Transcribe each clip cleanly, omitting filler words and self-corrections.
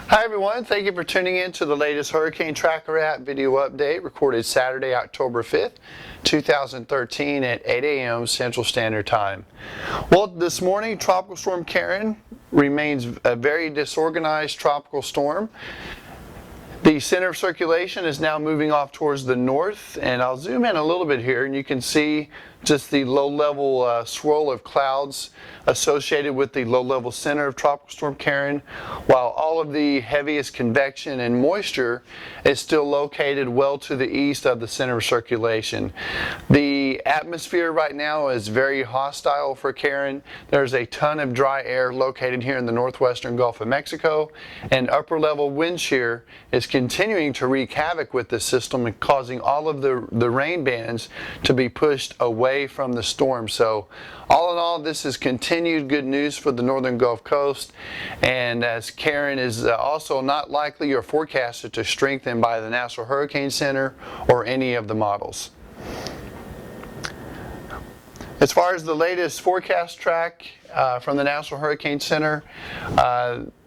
Hi everyone, thank you for tuning in to the latest Hurricane Tracker app video update recorded Saturday, October 5th, 2013 at 8 a.m. Central Standard Time. Well, this morning Tropical Storm Karen remains a very disorganized tropical storm. The center of circulation is now moving off towards the north, and I'll zoom in a little bit here and you can see just the low-level swirl of clouds associated with the low-level center of Tropical Storm Karen, while all of the heaviest convection and moisture is still located well to the east of the center of circulation. The atmosphere right now is very hostile for Karen. There's a ton of dry air located here in the northwestern Gulf of Mexico, and upper-level wind shear is continuing to wreak havoc with the system and causing all of the rain bands to be pushed away from the storm. So all in all, this is continued good news for the northern Gulf Coast, and as Karen is also not likely or forecasted to strengthen by the National Hurricane Center or any of the models. As far as the latest forecast track from the National Hurricane Center,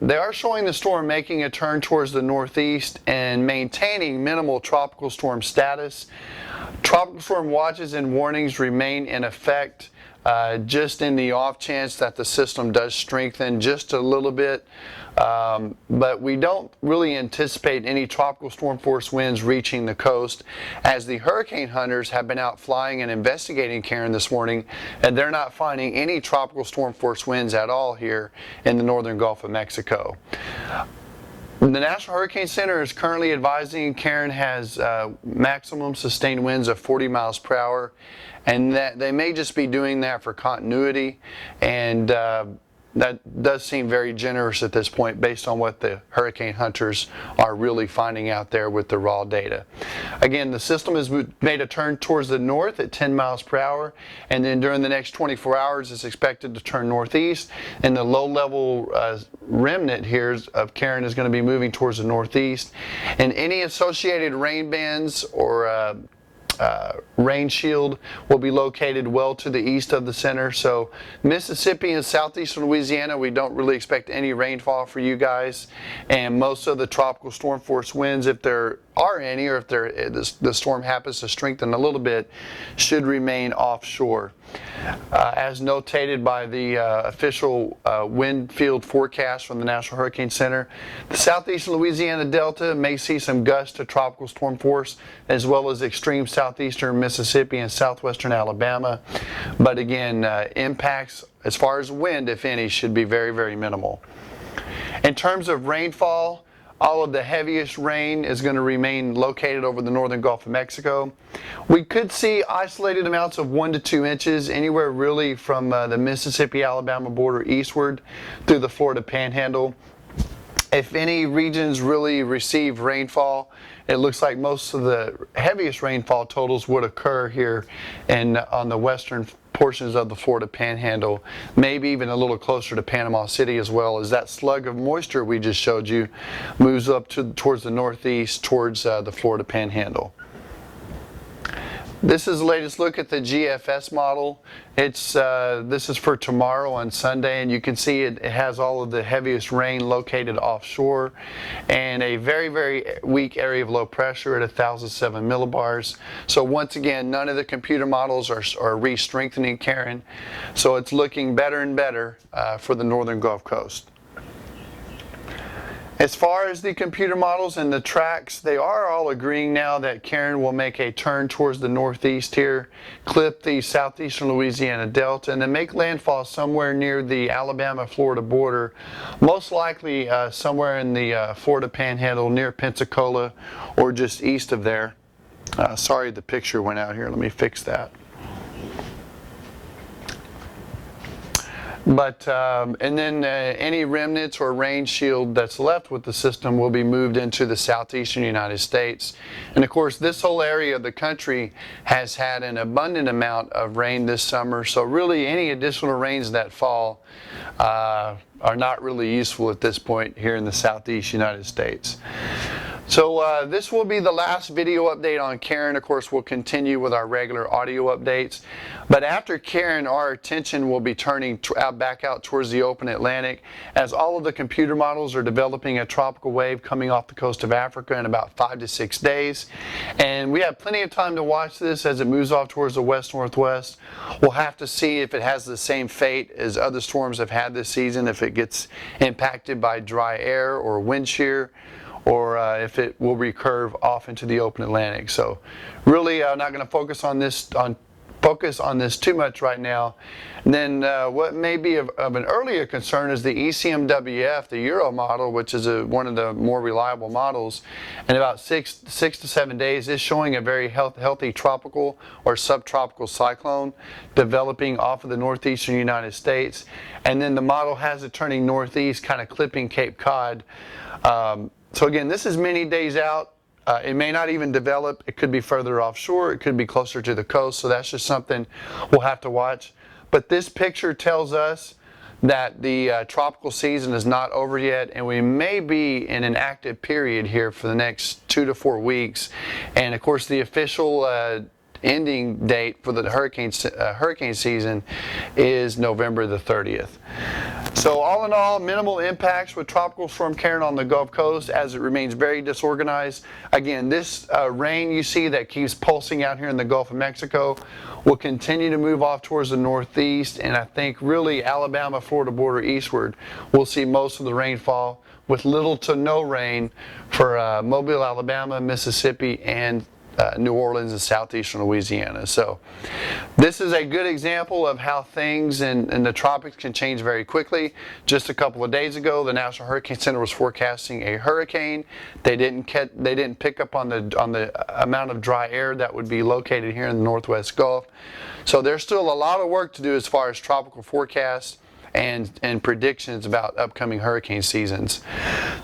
they are showing the storm making a turn towards the northeast and maintaining minimal tropical storm status. Tropical storm watches and warnings remain in effect just in the off chance that the system does strengthen just a little bit. But we don't really anticipate any tropical storm force winds reaching the coast, as the hurricane hunters have been out flying and investigating Karen this morning, and they're not finding any tropical storm force winds at all here in the northern Gulf of Mexico. The National Hurricane Center is currently advising Karen has maximum sustained winds of 40 miles per hour, and that they may just be doing that for continuity, and that does seem very generous at this point based on what the hurricane hunters are really finding out there with the raw data. Again, the system has made a turn towards the north at 10 miles per hour, and then during the next 24 hours it's expected to turn northeast, and the low-level remnant here of Karen is going to be moving towards the northeast, and any associated rain bands or rain shield will be located well to the east of the center. So Mississippi and southeastern Louisiana, we don't really expect any rainfall for you guys, and most of the tropical storm force winds, if there are any, or if the storm happens to strengthen a little bit, should remain offshore. As notated by the official wind field forecast from the National Hurricane Center, the southeastern Louisiana Delta may see some gusts to tropical storm force, as well as extreme southeastern Mississippi and southwestern Alabama. But again, impacts as far as wind, if any, should be very, very minimal. In terms of rainfall, all of the heaviest rain is going to remain located over the northern Gulf of Mexico. We could see isolated amounts of 1 to 2 inches anywhere really from the Mississippi-Alabama border eastward through the Florida Panhandle. If any regions really receive rainfall, it looks like most of the heaviest rainfall totals would occur here on the western portions of the Florida Panhandle, maybe even a little closer to Panama City, as well as that slug of moisture we just showed you moves up towards the northeast, towards the Florida Panhandle. This is the latest look at the GFS model. This is for tomorrow on Sunday, and you can see it has all of the heaviest rain located offshore and a very, very weak area of low pressure at 1,007 millibars. So once again, none of the computer models are re-strengthening Karen, so it's looking better and better for the northern Gulf Coast. As far as the computer models and the tracks, they are all agreeing now that Karen will make a turn towards the northeast here, clip the southeastern Louisiana Delta, and then make landfall somewhere near the Alabama-Florida border, most likely somewhere in the Florida Panhandle near Pensacola or just east of there. Sorry, the picture went out here. Let me fix that. But and then any remnants or rain shield that's left with the system will be moved into the southeastern United States. And of course, this whole area of the country has had an abundant amount of rain this summer, so really any additional rains that fall are not really useful at this point here in the southeast United States. So this will be the last video update on Karen. Of course, we'll continue with our regular audio updates. But after Karen, our attention will be turning back out towards the open Atlantic, as all of the computer models are developing a tropical wave coming off the coast of Africa in about 5 to 6 days. And we have plenty of time to watch this as it moves off towards the west-northwest. We'll have to see if it has the same fate as other storms have had this season, if it gets impacted by dry air or wind shear, or if it will recurve off into the open Atlantic. So really not going to focus on this too much right now. And then what may be of an earlier concern is the ECMWF, the Euro model, which is one of the more reliable models. In about six to 7 days, is showing a very healthy tropical or subtropical cyclone developing off of the northeastern United States. And then the model has it turning northeast, kind of clipping Cape Cod. So again, this is many days out. It may not even develop. It could be further offshore. It could be closer to the coast. So that's just something we'll have to watch. But this picture tells us that the tropical season is not over yet, and we may be in an active period here for the next 2 to 4 weeks. And of course, the official ending date for the hurricane season is November the 30th. So all in all, minimal impacts with Tropical Storm Karen on the Gulf Coast as it remains very disorganized. Again, this rain you see that keeps pulsing out here in the Gulf of Mexico will continue to move off towards the northeast, and I think really Alabama-Florida border eastward we'll see most of the rainfall, with little to no rain for Mobile, Alabama, Mississippi, and New Orleans and southeastern Louisiana. So this is a good example of how things in the tropics can change very quickly. Just a couple of days ago, the National Hurricane Center was forecasting a hurricane. They didn't pick up on the amount of dry air that would be located here in the Northwest Gulf. So there's still a lot of work to do as far as tropical forecasts and predictions about upcoming hurricane seasons.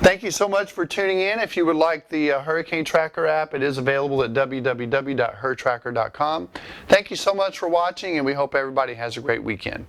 Thank you so much for tuning in. If you would like the Hurricane Tracker app, it is available at www.hurtracker.com. Thank you so much for watching, and we hope everybody has a great weekend.